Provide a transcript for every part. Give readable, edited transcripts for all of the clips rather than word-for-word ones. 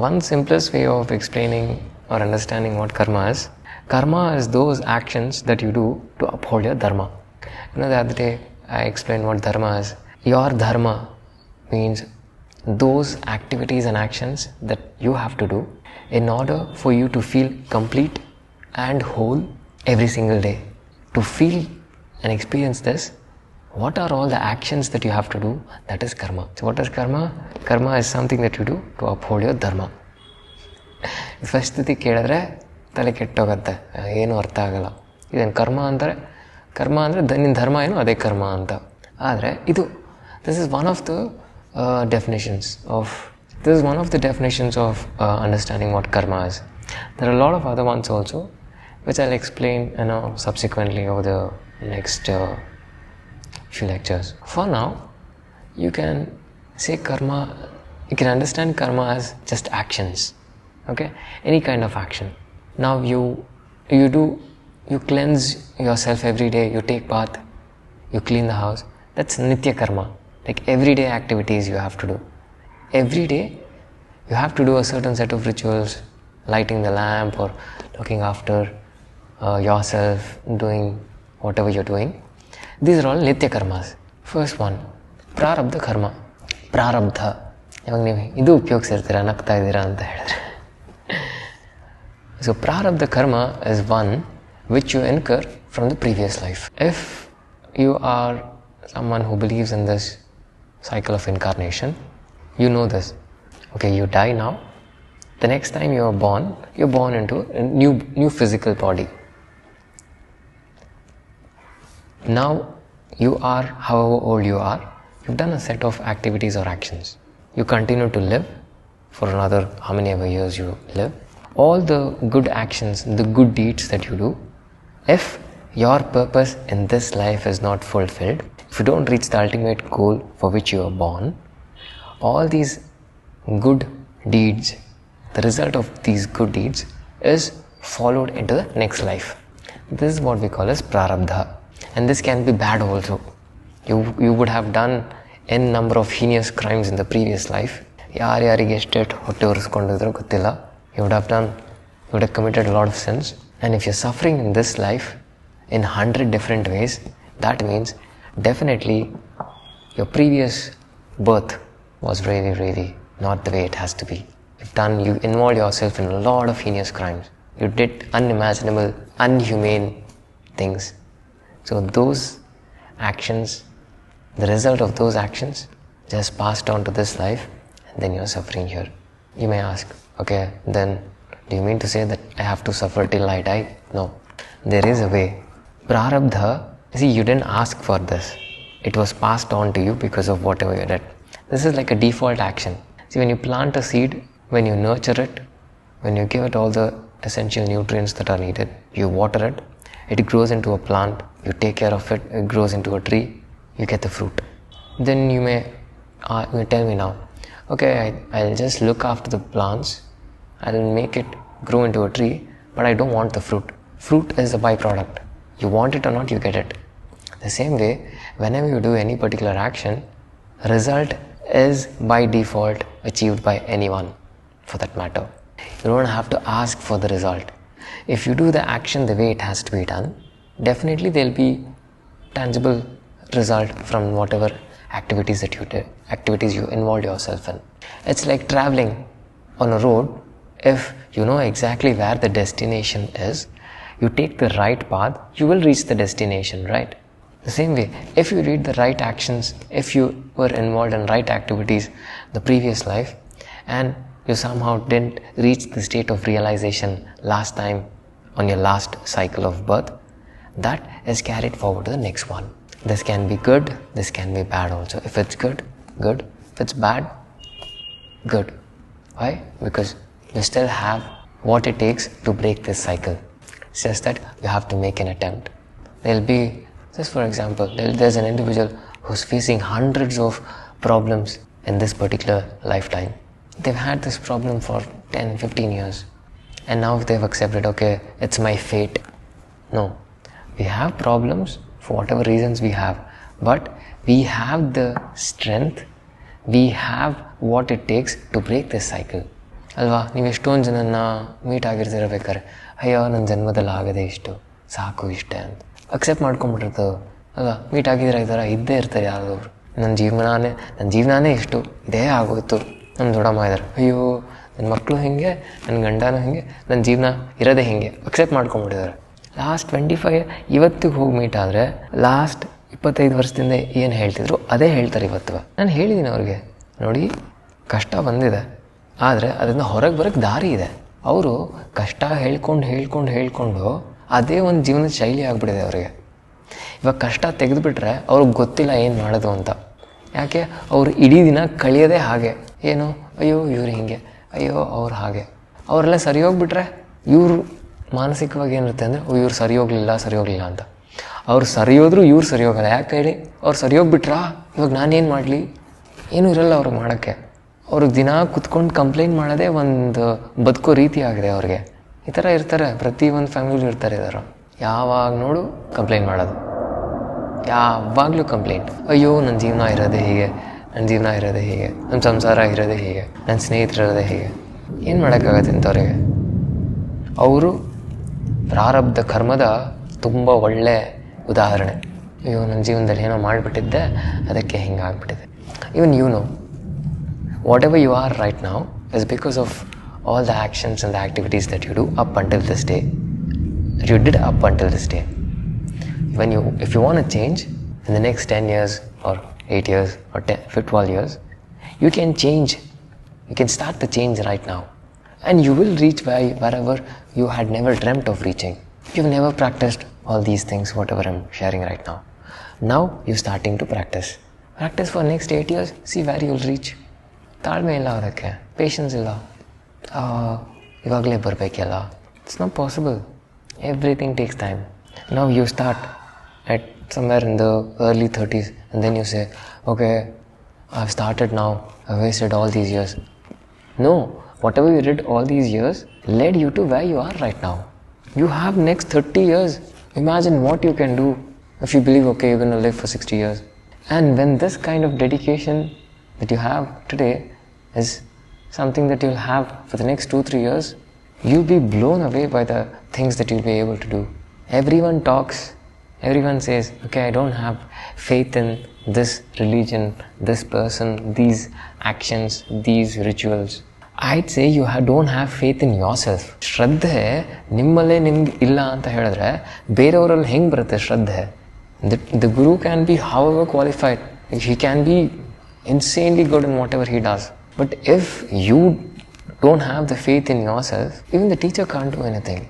One simplest way of explaining or understanding what karma is those actions that you do to uphold your dharma. The other day I explained what dharma is. Your dharma means those activities and actions that you have to do in order for you to feel complete and whole every single day. To feel and experience this, what are all the actions that you have to do? That is karma. So what is karma? Karma is something that you do to uphold your dharma. First ಸ್ಥಿತಿ ಕೇಳಿದ್ರೆ ತಲೆ ಕೆಟ್ಟೋಗುತ್ತೆ, ಏನು ಅರ್ಥ ಆಗಲ್ಲ. ಇದೇನು ಕರ್ಮ ಅಂದರೆ ನಿನ್ನ ಧರ್ಮ ಏನು ಅದೇ ಕರ್ಮ ಅಂತ. ಆದರೆ this is one of the definitions of understanding what karma is. There are a lot of other ones also, which I'll explain subsequently over the next few lectures. For now, you can say karma, you can understand karma as just actions. Okay, any kind of action. Now you cleanse yourself every day, you take bath, you clean the house. That's nitya karma, like everyday activities you have to do. Every day you have to do a certain set of rituals, lighting the lamp or looking after yourself, doing whatever you're doing. These are all nitya karmas. First one, prarabdha karma. Prarabdha, ಇವಾಗ ನೀವು ಇದು ಉಪಯೋಗಿಸಿರ್ತೀರ, ನಗ್ತಾ ಇದ್ದೀರಾ ಅಂತ ಹೇಳಿದ್ರೆ. So prarabdha karma is one which you incur from the previous life. If you are someone who believes in this cycle of incarnation, you know this. Okay, you die now. The next time you're born into a new physical body. Now you are, however old you are, you've done a set of activities or actions. You continue to live for another how many ever years you live. All the good actions, the good deeds that you do, if your purpose in this life is not fulfilled, if you don't reach the ultimate goal for which you are born, all these good deeds, the result of these good deeds is followed into the next life. This is what we call as prarabdha. And this can be bad also. You would have done n number of heinous crimes in the previous life. ಯಾರಿಗೆ ಎಷ್ಟೇಟ್ ಹೊಟ್ಟೆ ಉರಿಸ್ಕೊಂಡಿದ್ರು ಗೊತ್ತಿಲ್ಲ. You would have committed a lot of sins. And if you're suffering in this life in 100 different ways, that means definitely your previous birth was really, really not the way it has to be. You involved yourself in a lot of heinous crimes. You did unimaginable, unhumane things. So those actions, the result of those actions just passed on to this life, and then you're suffering here. You may ask, okay, then do you mean to say that I have to suffer till I die? No. There is a way. Prarabdha, see, you didn't ask for this. It was passed on to you because of whatever you did. This is like a default action. See, when you plant a seed, when you nurture it, when you give it all the essential nutrients that are needed, you water it, it grows into a plant, you take care of it, it grows into a tree, you get the fruit. Then you may tell me now, okay, I'll just look after the plants, I'll make it grow into a tree, but I don't want the fruit. Fruit is a byproduct. You want it or not, you get it. The same way, whenever you do any particular action, result is by default achieved by anyone, for that matter. You don't have to ask for the result. If you do the action the way it has to be done, definitely there'll be tangible result from whatever activities that you did, activities you involved yourself in. It's like traveling on a road. If you know exactly where the destination is, you take the right path, you will reach the destination, right? The same way, if you did the right actions, if you were involved in right activities the previous life, and you somehow didn't reach the state of realization last time on your last cycle of birth, that is carried forward to the next one. This can be good, this can be bad also. If it's good, good. If it's bad, good. Why? Because you still have what it takes to break this cycle. It's just that you have to make an attempt. There'll be, just for example, there's an individual who's facing hundreds of problems in this particular lifetime. They've had this problem for 10, 15 years. And now they've accepted, okay, it's my fate. No. We have problems for whatever reasons we have. But we have the strength, we have what it takes to break this cycle. ಅಲ್ವಾ? ನೀವು ಎಷ್ಟೊಂದು ಜನನ್ನ meet ಆಗಿರ್ತಿರ್ಬೇಕಾರೆ, ಅಯ್ಯೋ ನನ್ನ ಜನ್ಮದಲ್ಲಿ ಆಗದೆ ಇಷ್ಟು, ಸಾಕು ಇಷ್ಟೇ ಅಂತ ಅಕ್ಸೆಪ್ಟ್ ಮಾಡ್ಕೊಂಬಿಟ್ಟಿರ್ತವೆ ಅಲ್ವಾ? ಮೀಟ್ ಆಗಿದ್ರೆ ಈ ಥರ ಇದ್ದೇ ಇರ್ತಾರೆ ಯಾರಾದವರು. ನನ್ನ ಜೀವನನೇ ಇಷ್ಟು, ಇದೇ ಆಗೋಯ್ತು. ನಮ್ಮ ದೊಡ್ಡಮ್ಮ ಇದ್ದಾರೆ, ಅಯ್ಯೋ ನನ್ನ ಮಕ್ಕಳು ಹಿಂಗೆ, ನನ್ನ ಗಂಡನೂ ಹಿಂಗೆ, ನನ್ನ ಜೀವನ ಇರೋದೇ ಹಿಂಗೆ ಅಕ್ಸೆಪ್ಟ್ ಮಾಡ್ಕೊಂಬಿಟ್ಟಿದ್ದಾರೆ. ಲಾಸ್ಟ್ 25 ಇವತ್ತಿಗೆ ಹೋಗಿ ಮೀಟ್ ಆದರೆ ಲಾಸ್ಟ್ 25 ವರ್ಷದಿಂದ ಏನು ಹೇಳ್ತಿದ್ರು ಅದೇ ಹೇಳ್ತಾರೆ ಇವತ್ತು. ನಾನು ಹೇಳಿದ್ದೀನಿ ಅವ್ರಿಗೆ, ನೋಡಿ ಕಷ್ಟ ಬಂದಿದೆ, ಆದರೆ ಅದನ್ನು ಹೊರಗೆ ಬರೋಕ್ಕೆ ದಾರಿ ಇದೆ. ಅವರು ಕಷ್ಟ ಹೇಳ್ಕೊಂಡು ಅದೇ ಒಂದು ಜೀವನದ ಶೈಲಿ ಆಗಿಬಿಟ್ಟಿದೆ ಅವರಿಗೆ. ಇವಾಗ ಕಷ್ಟ ತೆಗೆದುಬಿಟ್ರೆ ಅವ್ರಿಗೆ ಗೊತ್ತಿಲ್ಲ ಏನು ಮಾಡೋದು ಅಂತ. ಯಾಕೆ? ಅವರು ಇಡೀ ದಿನ ಕಳಿಯೋದೇ ಹಾಗೆ. ಏನು, ಅಯ್ಯೋ ಇವ್ರು ಹಿಂಗೆ, ಅಯ್ಯೋ ಅವ್ರು ಹಾಗೆ. ಅವರೆಲ್ಲ ಸರಿ ಹೋಗ್ಬಿಟ್ರೆ ಇವರು ಮಾನಸಿಕವಾಗಿ ಏನಿರುತ್ತೆ ಅಂದರೆ, ಇವ್ರು ಸರಿ ಹೋಗಲಿಲ್ಲ ಅಂತ. ಅವ್ರು ಸರಿ ಹೋದ್ರು ಇವ್ರು ಸರಿ ಹೋಗಲ್ಲ. ಯಾಕೆ ಹೇಳಿ? ಅವ್ರು ಸರಿ ಹೋಗ್ಬಿಟ್ರಾ, ಇವಾಗ ನಾನೇನು ಮಾಡಲಿ? ಏನೂ ಇರಲ್ಲ ಅವ್ರಿಗೆ ಮಾಡೋಕ್ಕೆ. ಅವ್ರಿಗೆ ದಿನ ಕುತ್ಕೊಂಡು ಕಂಪ್ಲೇಂಟ್ ಮಾಡೋದೇ ಒಂದು ಬದುಕೋ ರೀತಿ ಆಗಿದೆ ಅವ್ರಿಗೆ. ಈ ಥರ ಇರ್ತಾರೆ, ಪ್ರತಿ ಒಂದು ಫ್ಯಾಮಿಲಿ ಇರ್ತಾರೆ ಇದ್ದಾರೆ. ಯಾವಾಗ ನೋಡು ಕಂಪ್ಲೇಂಟ್ ಮಾಡೋದು, ಯಾವಾಗಲೂ ಕಂಪ್ಲೇಂಟ್. ಅಯ್ಯೋ ನನ್ನ ಜೀವನ ಇರೋದೇ ಹೀಗೆ, ನನ್ನ ಸಂಸಾರ ಇರೋದೇ ಹೀಗೆ, ನನ್ನ ಸ್ನೇಹಿತರಿರೋದೇ ಹೀಗೆ. ಏನು ಮಾಡೋಕ್ಕಾಗತ್ತೆ ಇಂಥವ್ರಿಗೆ? ಅವರು ಪ್ರಾರಬ್ಧ ಕರ್ಮದ ತುಂಬ ಒಳ್ಳೆ ಉದಾಹರಣೆ. ಅಯ್ಯೋ ನನ್ನ ಜೀವನದಲ್ಲಿ ಏನೋ ಮಾಡಿಬಿಟ್ಟಿದ್ದೆ, ಅದಕ್ಕೆ ಹಿಂಗಾಗ್ಬಿಟ್ಟಿದೆ. ಇವನ್ whatever you are right now is because of all the actions and the activities that you do up until this day, that you did up until this day. If you want to change in the next 10 years or 8 years or 12 years, you can change. You can start the change right now, and you will reach wherever you had never dreamt of reaching. You've never practiced all these things, whatever I'm sharing right now. Now you're starting to practice for next 8 years. See where you'll reach. ತಾಳ್ಮೆ ಇಲ್ಲ, ಅದಕ್ಕೆ patience ಇಲ್ಲ. ಇವಾಗಲೇ ಬರಬೇಕೆಲ್ಲ, it's not possible. Everything takes time. Now you start at somewhere in the early 30s and then you say, okay, I've started now, I've wasted all these years. No, whatever you did all these years led you to where you are right now. You have next 30 years. Imagine what you can do if you believe, okay, you're going to live for 60 years. And when this kind of dedication that you have today is something that you'll have for the next 2-3 years, you'll be blown away by the things that you'll be able to do. Everyone talks, everyone says, okay, I don't have faith in this religion, this person, these actions, these rituals. I'd say you don't have faith in yourself. ಶ್ರದ್ಧೆ ನಿಮ್ಮಲ್ಲೇ ನಿಮ್ಗೆ ಇಲ್ಲ ಅಂತ ಹೇಳಿದ್ರೆ ಬೇರೆಯವರಲ್ಲಿ ಹೆಂಗೆ ಬರುತ್ತೆ ಶ್ರದ್ಧೆ? The guru can be however qualified. He can be insanely good in whatever he does. But if you don't have the faith in yourself, even the teacher can't do anything.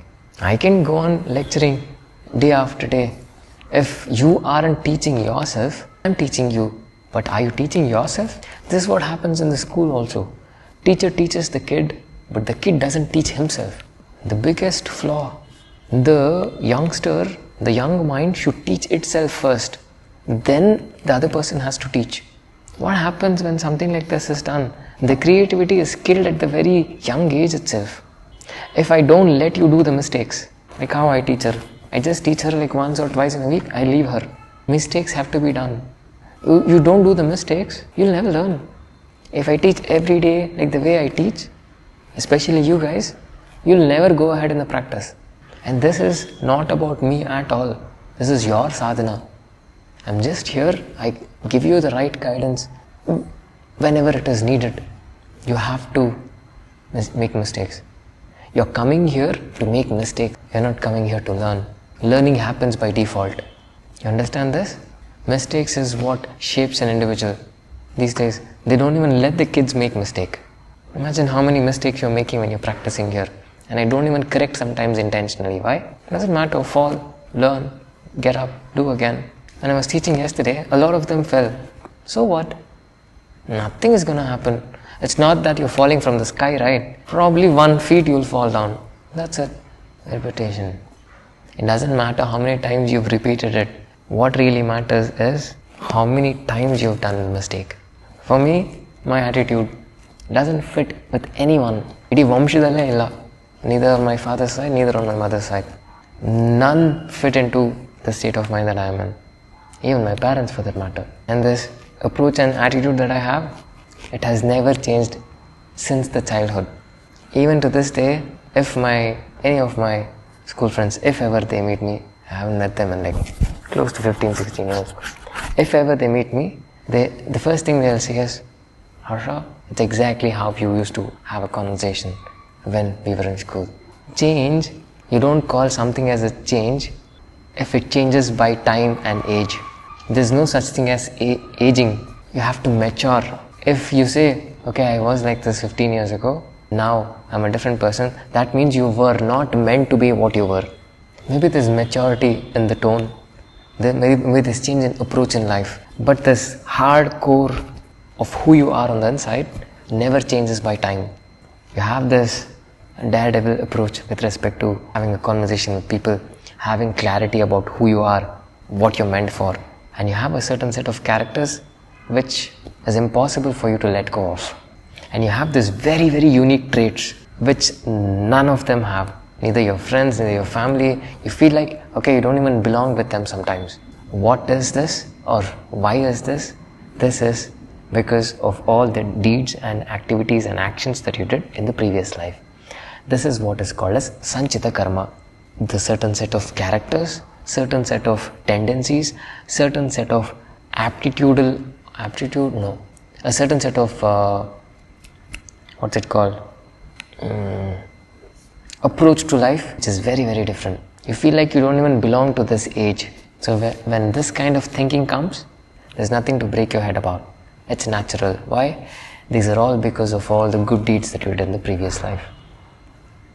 I can go on lecturing day after day. If you aren't teaching yourself, I'm teaching you. But are you teaching yourself? This is what happens in the school also. Teacher teaches the kid, but the kid doesn't teach himself. The biggest flaw. The youngster, the young mind should teach itself first. Then the other person has to teach. What happens when something like this is done? The creativity is killed at the very young age itself. If I don't let you do the mistakes, like how I teach her, I just teach her like once or twice in a week, I leave her. Mistakes have to be done. You don't do the mistakes, you'll never learn. If I teach every day like the way I teach, especially you guys, you'll never go ahead in the practice. And this is not about me at all. This is your sadhana. I'm just here, I give you the right guidance whenever it is needed. You have to make mistakes. You're coming here to make mistakes. You're not coming here to learn. Learning happens by default. You understand this? Mistakes is what shapes an individual. These days, they don't even let the kids make mistake. Imagine how many mistakes you're making when you're practicing here. And I don't even correct sometimes intentionally. Why? It doesn't matter. Fall, learn, get up, do again. When I was teaching yesterday, a lot of them fell. So what? Nothing is going to happen. It's not that you're falling from the sky, right? Probably 1 feet you'll fall down. That's it. Repetition. It doesn't matter how many times you've repeated it. What really matters is how many times you've done a mistake. For me, my attitude doesn't fit with anyone. It is vamshadalle illa. Neither on my father's side, neither on my mother's side. None fit into the state of mind that I am in. Even my parents for that matter. And this approach and attitude that I have, it has never changed since the childhood. Even to this day, if any of my school friends, if ever they meet me, I haven't met them in like close to 15, 16 years. If ever they meet me, the first thing they'll say is, Harsha, it's exactly how you used to have a conversation when we were in school. Change, you don't call something as a change if it changes by time and age. There's no such thing as aging. You have to mature. If you say, okay, I was like this 15 years ago, now I'm a different person, that means you were not meant to be what you were. Maybe there's maturity in the tone, maybe there's change in approach in life, but this hard core of who you are on the inside never changes by time. You have this daredevil approach with respect to having a conversation with people, having clarity about who you are, what you're meant for, and you have a certain set of characters which is impossible for you to let go of. And you have this very, very unique traits which none of them have. Neither your friends, neither your family. You feel like, okay, you don't even belong with them sometimes. What is this? Or why is this? This is because of all the deeds and activities and actions that you did in the previous life. This is what is called as Sanchita Karma. The certain set of characters, certain set of tendencies, certain set of a certain set of approach to life, which is very, very different. You feel like you don't even belong to this age. So when this kind of thinking comes, there's nothing to break your head about. It's natural. Why? These are all because of all the good deeds that you did in the previous life.